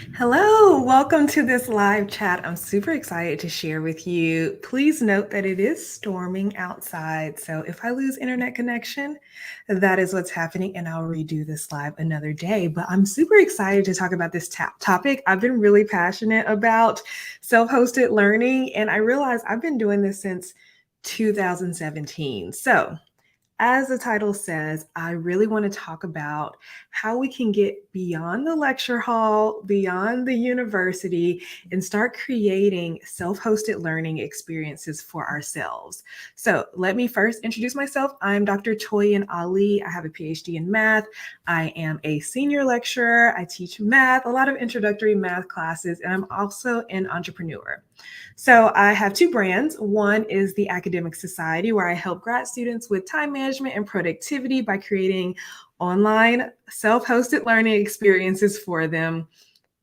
Hello, welcome to this live chat. I'm super excited to share with you. Please note that it is storming outside. So if I lose internet connection, that is what's happening, and I'll redo this live another day. But I'm super excited to talk about this topic. I've been really passionate about self-hosted learning, and I realize I've been doing this since 2017. So as the title says, I really want to talk about how we can get beyond the lecture hall, beyond the university, and start creating self-hosted learning experiences for ourselves. So let me first introduce myself. I'm Dr. Toyin Ali. I have a PhD in math. I am a senior lecturer. I teach math, a lot of introductory math classes, and I'm also an entrepreneur. So I have two brands. One is the Academic Society, where I help grad students with time management and productivity by creating online self-hosted learning experiences for them.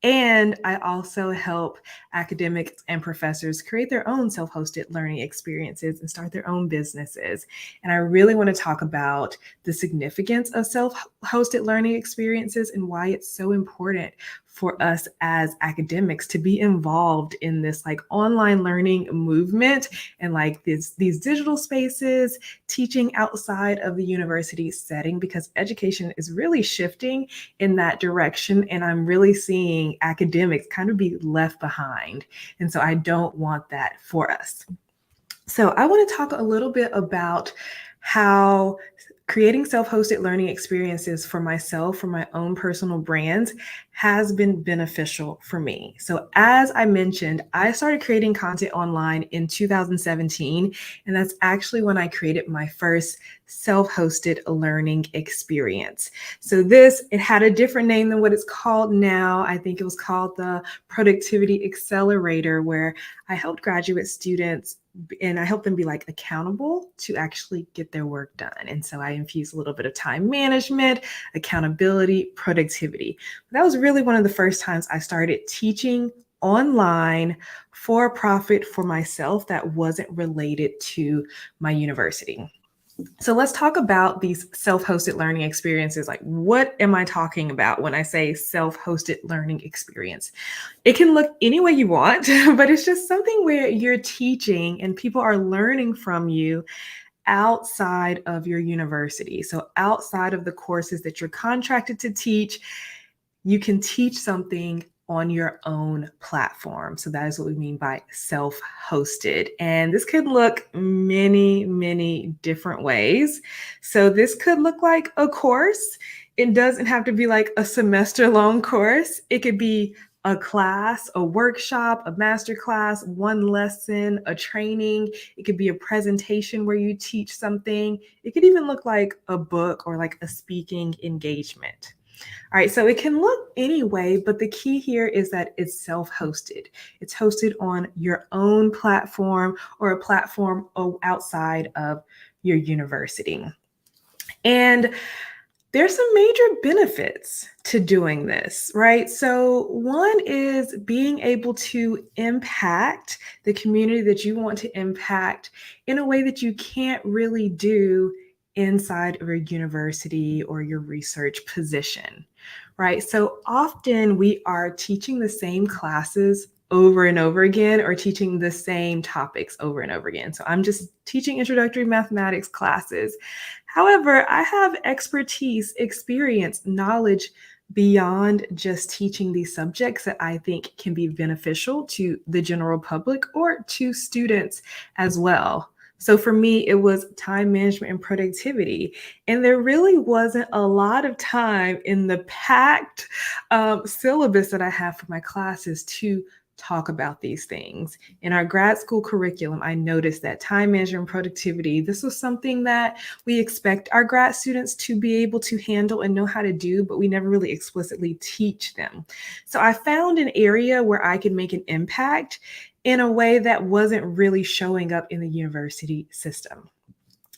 And I also help academics and professors create their own self-hosted learning experiences and start their own businesses. And I really want to talk about the significance of self-hosted learning experiences and why it's so important for us as academics to be involved in this like online learning movement and like these digital spaces, teaching outside of the university setting, because education is really shifting in that direction. And I'm really seeing academics kind of be left behind. And so I don't want that for us. So I want to talk a little bit about how creating self-hosted learning experiences for myself, for my own personal brands, has been beneficial for me. So as I mentioned, I started creating content online in 2017, and that's actually when I created my first self-hosted learning experience. So it had a different name than what it's called now. I think it was called the Productivity Accelerator, where I helped graduate students and I help them be like accountable to actually get their work done. And so I infuse a little bit of time management, accountability, productivity. That was really one of the first times I started teaching online for profit for myself that wasn't related to my university. So let's talk about these self-hosted learning experiences. Like, what am I talking about when I say self-hosted learning experience? It can look any way you want, but it's just something where you're teaching and people are learning from you outside of your university. So outside of the courses that you're contracted to teach, you can teach something on your own platform. So that is what we mean by self-hosted. And this could look many, many different ways. So this could look like a course. It doesn't have to be like a semester-long course. It could be a class, a workshop, a master class, one lesson, a training. It could be a presentation where you teach something. It could even look like a book or like a speaking engagement. All right, so it can look any way, but the key here is that it's self-hosted. It's hosted on your own platform or a platform outside of your university. And there's some major benefits to doing this, right? So one is being able to impact the community that you want to impact in a way that you can't really do inside of your university or your research position, right? So often we are teaching the same classes over and over again, or teaching the same topics over and over again. So I'm just teaching introductory mathematics classes. However, I have expertise, experience, knowledge beyond just teaching these subjects that I think can be beneficial to the general public or to students as well. So for me, it was time management and productivity. And there really wasn't a lot of time in the packed syllabus that I have for my classes to talk about these things. In our grad school curriculum, I noticed that time management and productivity, this was something that we expect our grad students to be able to handle and know how to do, but we never really explicitly teach them. So I found an area where I could make an impact in a way that wasn't really showing up in the university system.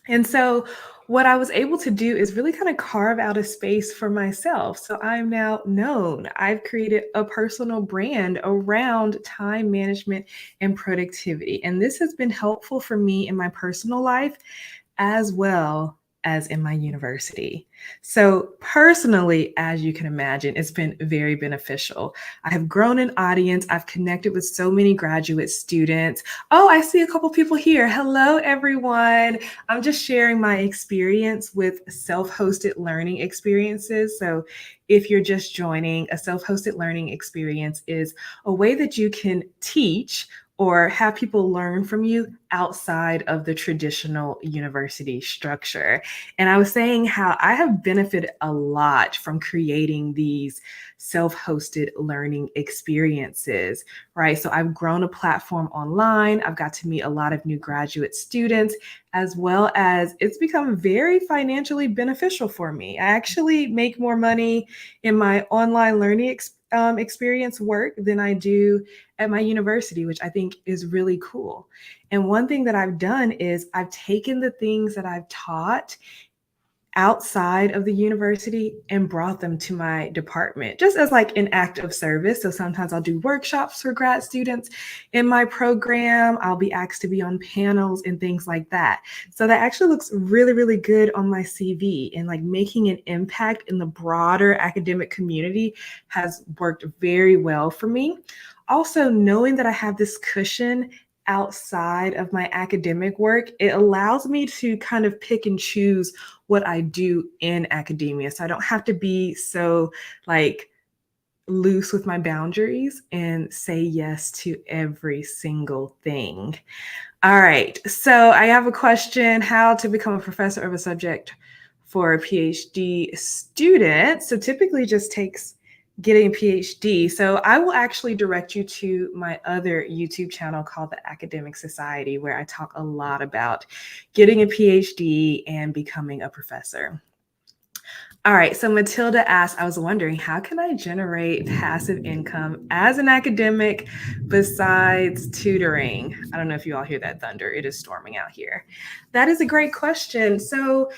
And so what I was able to do is really kind of carve out a space for myself. So I'm now known. I've created a personal brand around time management and productivity. And this has been helpful for me in my personal life as well as in my university. So personally, as you can imagine, it's been very beneficial. I have grown an audience. I've connected with so many graduate students. Oh, I see a couple people here. Hello, everyone. I'm just sharing my experience with self-hosted learning experiences. So if you're just joining, a self-hosted learning experience is a way that you can teach or have people learn from you outside of the traditional university structure. And I was saying how I have benefited a lot from creating these self-hosted learning experiences, right? So I've grown a platform online. I've got to meet a lot of new graduate students, as well as it's become very financially beneficial for me. I actually make more money in my online learning experience work than I do at my university, which I think is really cool. And one thing that I've done is I've taken the things that I've taught outside of the university and brought them to my department just as like an act of service. So sometimes I'll do workshops for grad students in my program. I'll be asked to be on panels and things like that. So that actually looks really, really good on my CV, and like making an impact in the broader academic community has worked very well for me. Also, knowing that I have this cushion outside of my academic work, it allows me to kind of pick and choose what I do in academia. So I don't have to be so like loose with my boundaries and say yes to every single thing. All right. So I have a question: how to become a professor of a subject for a PhD student. So typically just takes getting a PhD. So I will actually direct you to my other YouTube channel called The Academic Society, where I talk a lot about getting a PhD and becoming a professor. All right, so Matilda asked, I was wondering, how can I generate passive income as an academic besides tutoring? I don't know if you all hear that thunder. It is storming out here. That is a great question. So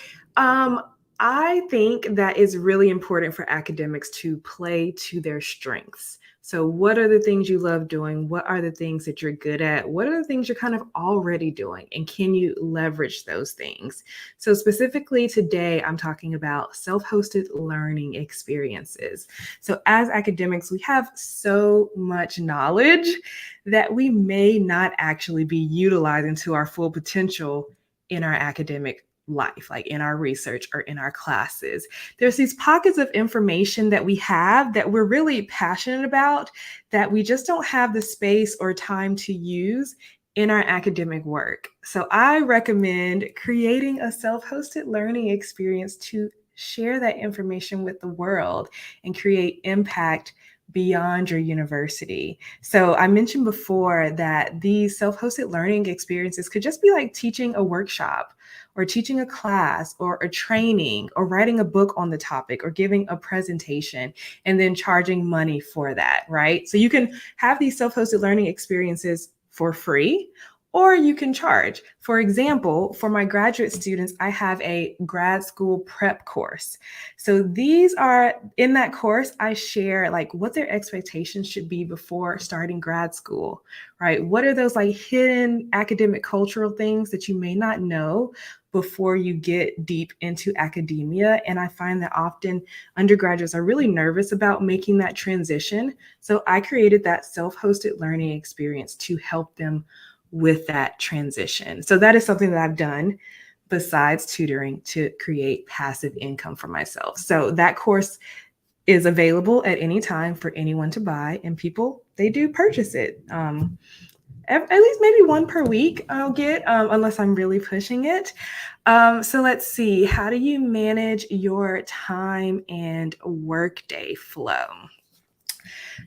I think that is really important for academics to play to their strengths. So what are the things you love doing? What are the things that you're good at? What are the things you're kind of already doing? And can you leverage those things? So specifically today, I'm talking about self-hosted learning experiences. So as academics, we have so much knowledge that we may not actually be utilizing to our full potential in our academic life, like in our research or in our classes. There's these pockets of information that we have that we're really passionate about that we just don't have the space or time to use in our academic work. So I recommend creating a self-hosted learning experience to share that information with the world and create impact beyond your university. So I mentioned before that these self-hosted learning experiences could just be like teaching a workshop or teaching a class or a training or writing a book on the topic or giving a presentation and then charging money for that, right? So you can have these self-hosted learning experiences for free, or you can charge. For example, for my graduate students, I have a grad school prep course. So these are, in that course, I share like what their expectations should be before starting grad school, right? What are those like hidden academic cultural things that you may not know before you get deep into academia? And I find that often undergraduates are really nervous about making that transition. So I created that self-hosted learning experience to help them with that transition. So that is something that I've done besides tutoring to create passive income for myself. So that course is available at any time for anyone to buy, and people, they do purchase it. At least maybe one per week I'll get, unless I'm really pushing it. So let's see, how do you manage your time and workday flow?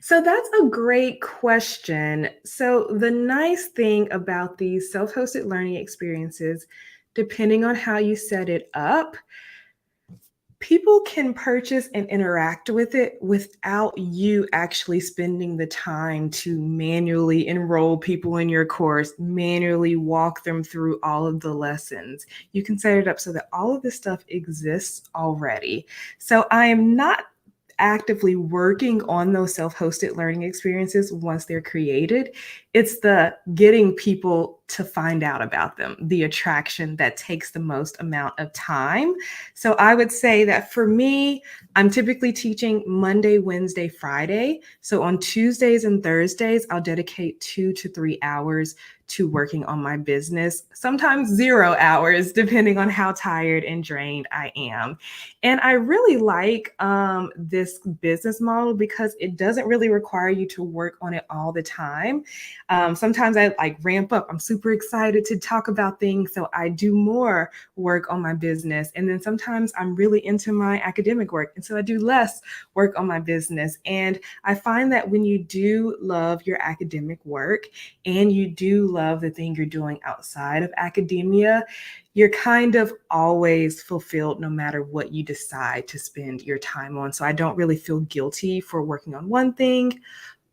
So that's a great question. So the nice thing about these self-hosted learning experiences, depending on how you set it up, people can purchase and interact with it without you actually spending the time to manually enroll people in your course, manually walk them through all of the lessons. You can set it up so that all of this stuff exists already. So I am not actively working on those self-hosted learning experiences once they're created. It's the getting people to find out about them, the attraction that takes the most amount of time. So I would say that for me, I'm typically teaching Monday, Wednesday, Friday. So on Tuesdays and Thursdays, I'll dedicate 2 to 3 hours to working on my business, sometimes 0 hours, depending on how tired and drained I am. And I really like this business model because it doesn't really require you to work on it all the time. Sometimes I like ramp up. I'm super excited to talk about things, so I do more work on my business. And then sometimes I'm really into my academic work, and so I do less work on my business. And I find that when you do love your academic work and you do love the thing you're doing outside of academia, you're kind of always fulfilled no matter what you decide to spend your time on. So I don't really feel guilty for working on one thing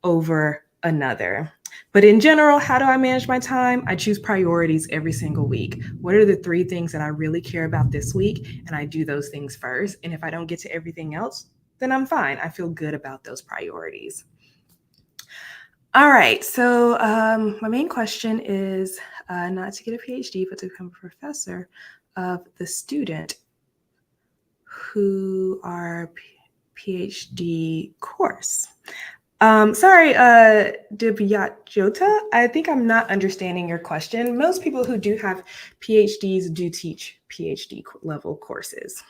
over another. But in general, how do I manage my time? I choose priorities every single week. What are the 3 things that I really care about this week? And I do those things first. And if I don't get to everything else, then I'm fine. I feel good about those priorities. All right, so my main question is not to get a PhD, but to become a professor of the student who are PhD course. Sorry, Dibyajota, I think I'm not understanding your question. Most people who do have PhDs do teach PhD level courses.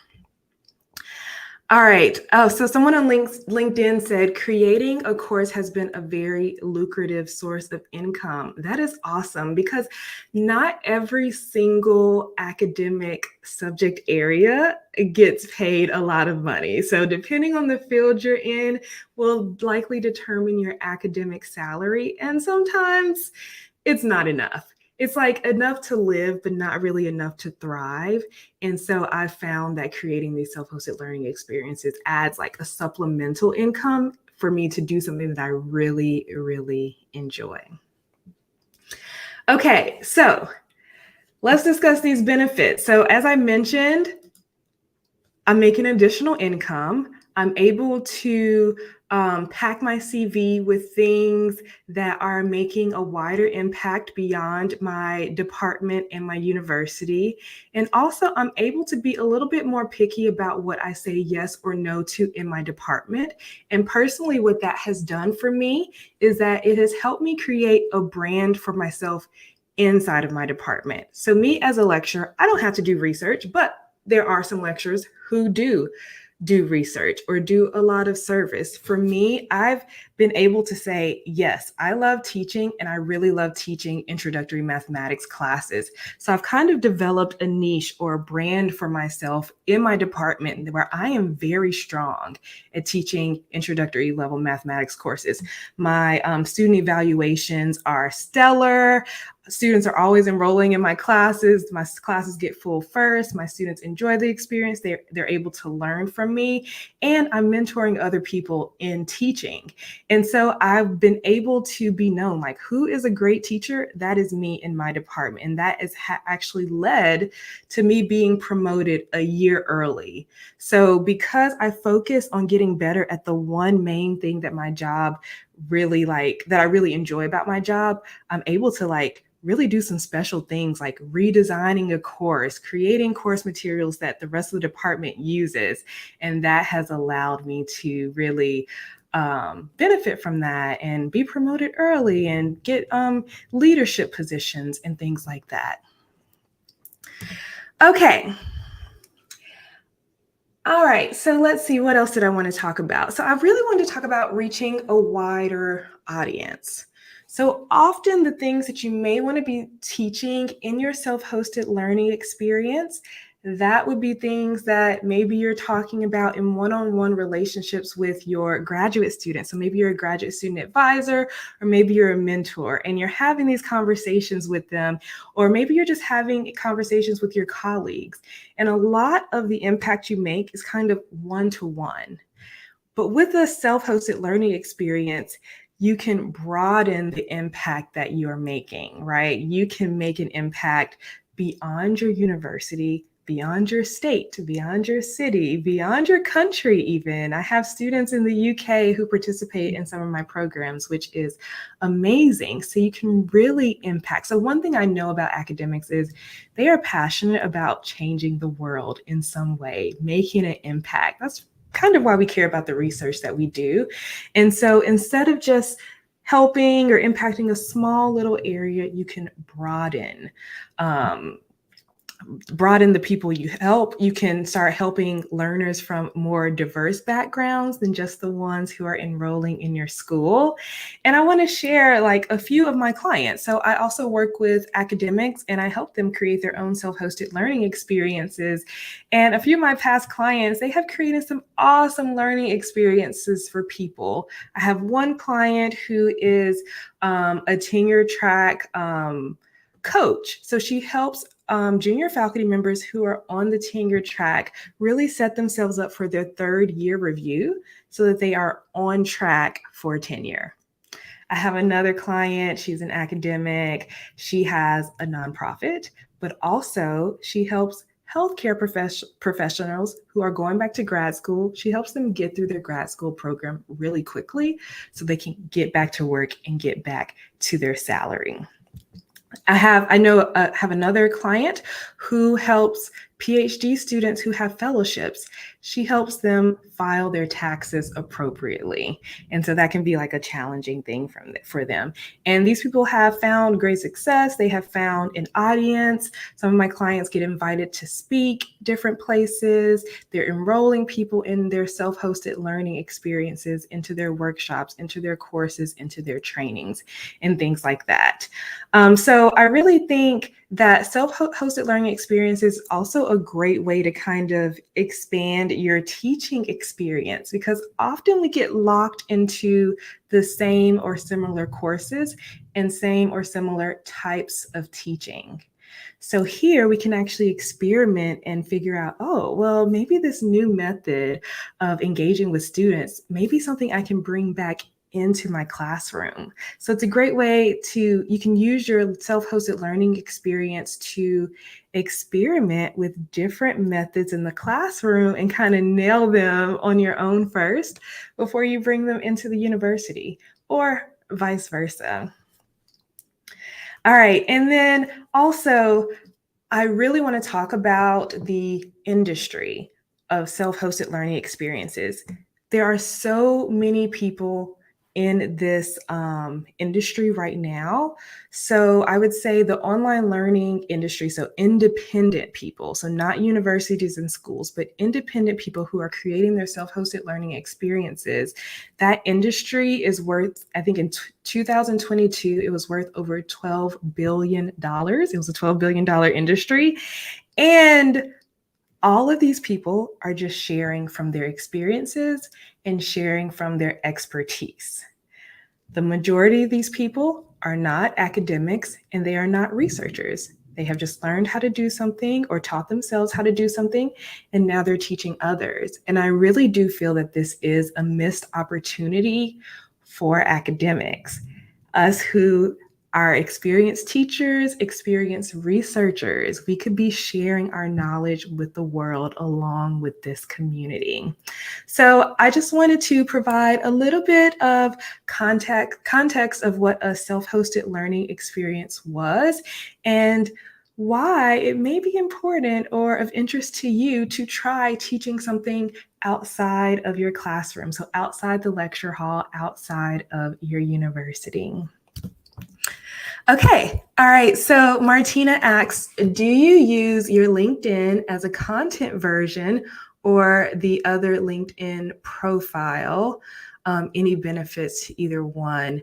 All right. Oh, so someone on LinkedIn said creating a course has been a very lucrative source of income. That is awesome because not every single academic subject area gets paid a lot of money. So depending on the field you're in will likely determine your academic salary. And sometimes it's not enough. It's like enough to live, but not really enough to thrive. And so I found that creating these self-hosted learning experiences adds like a supplemental income for me to do something that I really, really enjoy. Okay, so let's discuss these benefits. So as I mentioned, I'm making additional income. I'm able to pack my CV with things that are making a wider impact beyond my department and my university. And also, I'm able to be a little bit more picky about what I say yes or no to in my department. And personally, what that has done for me is that it has helped me create a brand for myself inside of my department. So me as a lecturer, I don't have to do research, but there are some lecturers who do research or do a lot of service. For me, I've been able to say, yes, I love teaching and I really love teaching introductory mathematics classes. So I've kind of developed a niche or a brand for myself in my department where I am very strong at teaching introductory level mathematics courses. My student evaluations are stellar. Students are always enrolling in my classes. My classes get full first. My students enjoy the experience. They're able to learn from me. And I'm mentoring other people in teaching. And so I've been able to be known, like, who is a great teacher? That is me in my department. And that has actually led to me being promoted a year early. So because I focus on getting better at the one main thing that my job really that I really enjoy about my job, I'm able to really do some special things like redesigning a course, creating course materials that the rest of the department uses. And that has allowed me to really benefit from that and be promoted early and get leadership positions and things like that. Okay. All right, so let's see, what else did I want to talk about? So I really wanted to talk about reaching a wider audience. So often the things that you may want to be teaching in your self-hosted learning experience, that would be things that maybe you're talking about in one-on-one relationships with your graduate students. So maybe you're a graduate student advisor, or maybe you're a mentor and you're having these conversations with them, or maybe you're just having conversations with your colleagues. And a lot of the impact you make is kind of one-to-one. But with a self-hosted learning experience, you can broaden the impact that you're making, right? You can make an impact beyond your university, beyond your state, beyond your city, beyond your country even. I have students in the UK who participate in some of my programs, which is amazing. So you can really impact. So one thing I know about academics is they are passionate about changing the world in some way, making an impact. That's kind of why we care about the research that we do. And so instead of just helping or impacting a small little area, you can broaden the people you help. You can start helping learners from more diverse backgrounds than just the ones who are enrolling in your school. And I want to share like a few of my clients. So I also work with academics and I help them create their own self-hosted learning experiences. And a few of my past clients, they have created some awesome learning experiences for people. I have one client who is a tenure track coach. So she helps junior faculty members who are on the tenure track really set themselves up for their third year review so that they are on track for tenure. I have another client, she's an academic, she has a nonprofit, but also she helps healthcare professionals who are going back to grad school. She helps them get through their grad school program really quickly so they can get back to work and get back to their salary. I have another client who helps PhD students who have fellowships. She helps them file their taxes appropriately. And so that can be like a challenging thing for them. And these people have found great success. They have found an audience. Some of my clients get invited to speak different places. They're enrolling people in their self-hosted learning experiences, into their workshops, into their courses, into their trainings, and things like that. So I really think that self-hosted learning experience is also a great way to kind of expand your teaching experience, because often we get locked into the same or similar courses and same or similar types of teaching. So here we can actually experiment and figure out, oh, well, maybe this new method of engaging with students may be something I can bring back into my classroom. So it's a great way you can use your self-hosted learning experience to experiment with different methods in the classroom and kind of nail them on your own first before you bring them into the university, or vice versa. All right, and then also, I really want to talk about the industry of self-hosted learning experiences. There are so many people in this industry right now. So I would say the online learning industry, so independent people, so not universities and schools, but independent people who are creating their self-hosted learning experiences, that industry is worth, I think in 2022, it was worth over $12 billion. It was a $12 billion industry. And all of these people are just sharing from their experiences and sharing from their expertise. The majority of these people are not academics and they are not researchers. They have just learned how to do something or taught themselves how to do something, and now they're teaching others. And I really do feel that this is a missed opportunity for academics. Us who are experienced teachers, experienced researchers, we could be sharing our knowledge with the world along with this community. So I just wanted to provide a little bit of context of what a self-hosted learning experience was and why it may be important or of interest to you to try teaching something outside of your classroom, so outside the lecture hall, outside of your university. Okay, all right, so Martina asks, do you use your LinkedIn as a content version or the other LinkedIn profile? Any benefits to either one?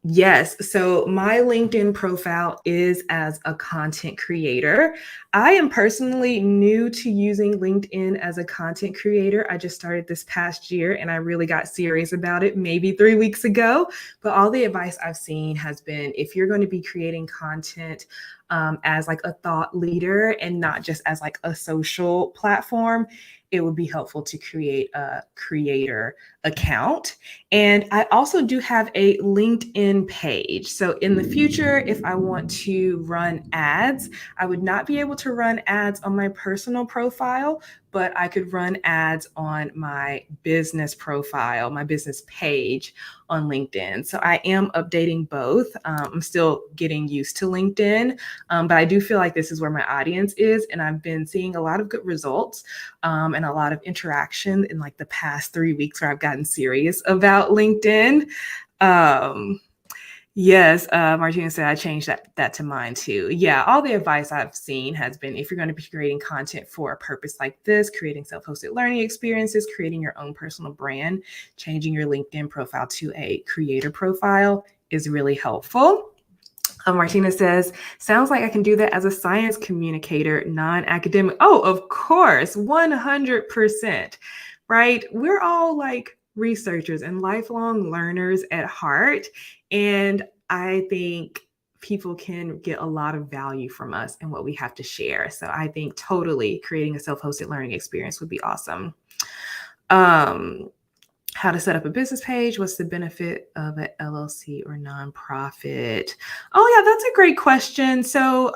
Yes. So my LinkedIn profile is as a content creator. I am personally new to using LinkedIn as a content creator. I just started this past year and I really got serious about it maybe 3 weeks ago. But all the advice I've seen has been, if you're going to be creating content as like a thought leader and not just as like a social platform, it would be helpful to create a creator account. And I also do have a LinkedIn page. So in the future, if I want to run ads, I would not be able to run ads on my personal profile, but I could run ads on my business profile, my business page on LinkedIn. So I am updating both. I'm still getting used to LinkedIn, but I do feel like this is where my audience is. And I've been seeing a lot of good results and a lot of interaction in like the past 3 weeks where I've gotten serious about LinkedIn. Yes, Martina said I changed that to mine too. Yeah, all the advice I've seen has been if you're going to be creating content for a purpose like this, creating self-hosted learning experiences, creating your own personal brand, changing your LinkedIn profile to a creator profile is really helpful. Martina says, sounds like I can do that as a science communicator, non-academic. Oh, of course, 100%, right? We're all like researchers and lifelong learners at heart. And I think people can get a lot of value from us and what we have to share. So I think totally creating a self-hosted learning experience would be awesome. How to set up a business page. What's the benefit of an LLC or nonprofit? Oh yeah, that's a great question. So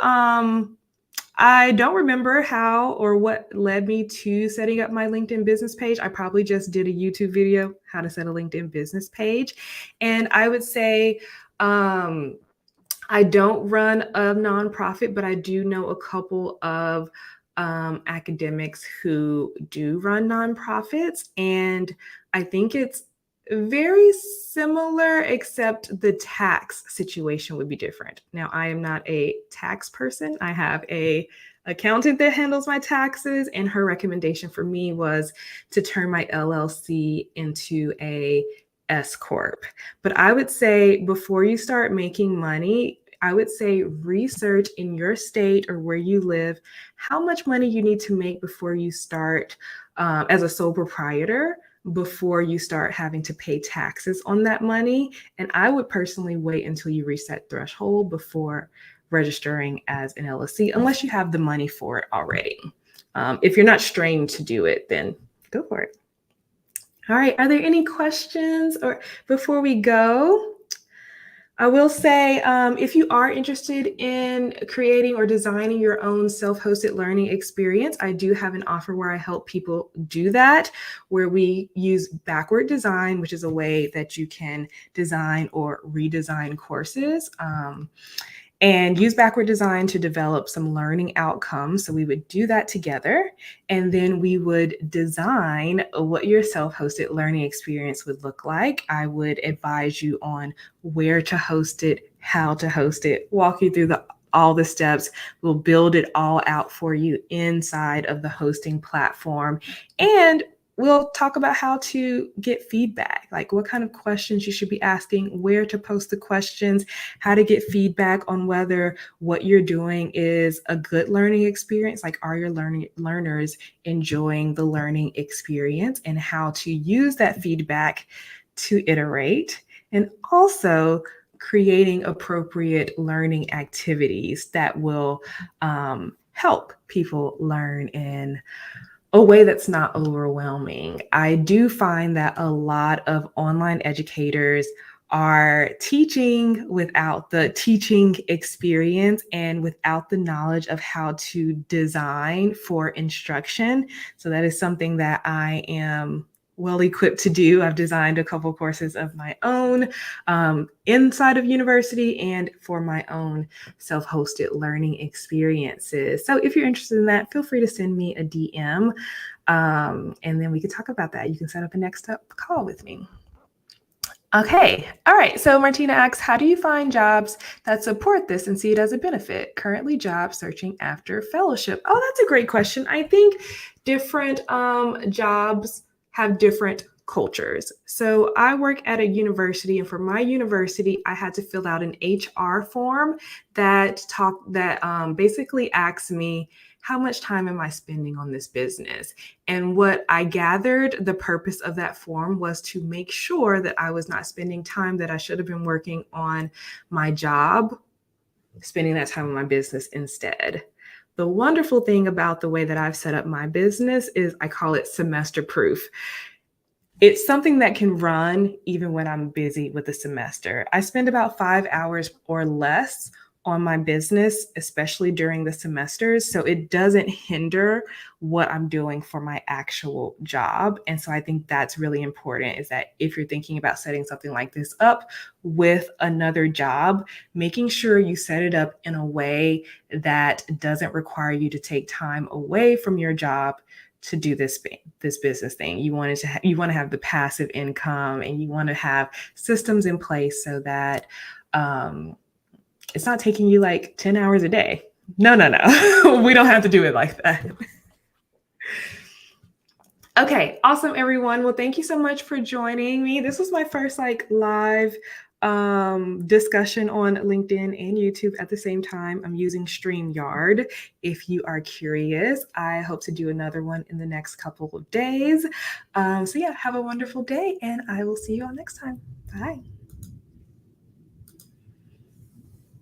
I don't remember how or what led me to setting up my LinkedIn business page. I probably just did a YouTube video, how to set a LinkedIn business page. And I would say, I don't run a nonprofit, but I do know a couple of academics who do run nonprofits. And I think it's very similar, except the tax situation would be different. Now, I am not a tax person. I have a accountant that handles my taxes, and her recommendation for me was to turn my LLC into a S Corp. But I would say before you start making money, I would say research in your state or where you live how much money you need to make before you start as a sole proprietor, before you start having to pay taxes on that money. And I would personally wait until you reach that threshold before registering as an LLC, unless you have the money for it already. If you're not strained to do it, then go for it. All right, are there any questions or before we go? I will say, if you are interested in creating or designing your own self-hosted learning experience, I do have an offer where I help people do that, where we use backward design, which is a way that you can design or redesign courses. And use backward design to develop some learning outcomes. So we would do that together, and then we would design what your self-hosted learning experience would look like. I would advise you on where to host it, how to host it, walk you through all the steps. We'll build it all out for you inside of the hosting platform. And we'll talk about how to get feedback, like what kind of questions you should be asking, where to post the questions, how to get feedback on whether what you're doing is a good learning experience, like are your learners enjoying the learning experience, and how to use that feedback to iterate, and also creating appropriate learning activities that will help people learn in a way that's not overwhelming. I do find that a lot of online educators are teaching without the teaching experience and without the knowledge of how to design for instruction. So that is something that I am well equipped to do. I've designed a couple courses of my own inside of university and for my own self-hosted learning experiences. So if you're interested in that, feel free to send me a DM and then we can talk about that. You can set up a next up call with me. Okay. All right. So Martina asks, how do you find jobs that support this and see it as a benefit? Currently job searching after fellowship. Oh, that's a great question. I think different jobs have different cultures. So I work at a university, and for my university, I had to fill out an HR form that basically asks me, how much time am I spending on this business? And what I gathered, the purpose of that form was to make sure that I was not spending time that I should have been working on my job spending that time on my business instead. The wonderful thing about the way that I've set up my business is I call it semester proof. It's something that can run even when I'm busy with the semester. I spend about 5 hours or less on my business, especially during the semesters. So it doesn't hinder what I'm doing for my actual job. And so I think that's really important, is that if you're thinking about setting something like this up with another job, making sure you set it up in a way that doesn't require you to take time away from your job to do this business thing. You want to have the passive income, and you want to have systems in place so that it's not taking you like 10 hours a day. No. We don't have to do it like that. Okay, awesome, everyone. Well, thank you so much for joining me. This was my first live discussion on LinkedIn and YouTube at the same time. I'm using StreamYard. If you are curious, I hope to do another one in the next couple of days. So yeah, have a wonderful day, and I will see you all next time. Bye.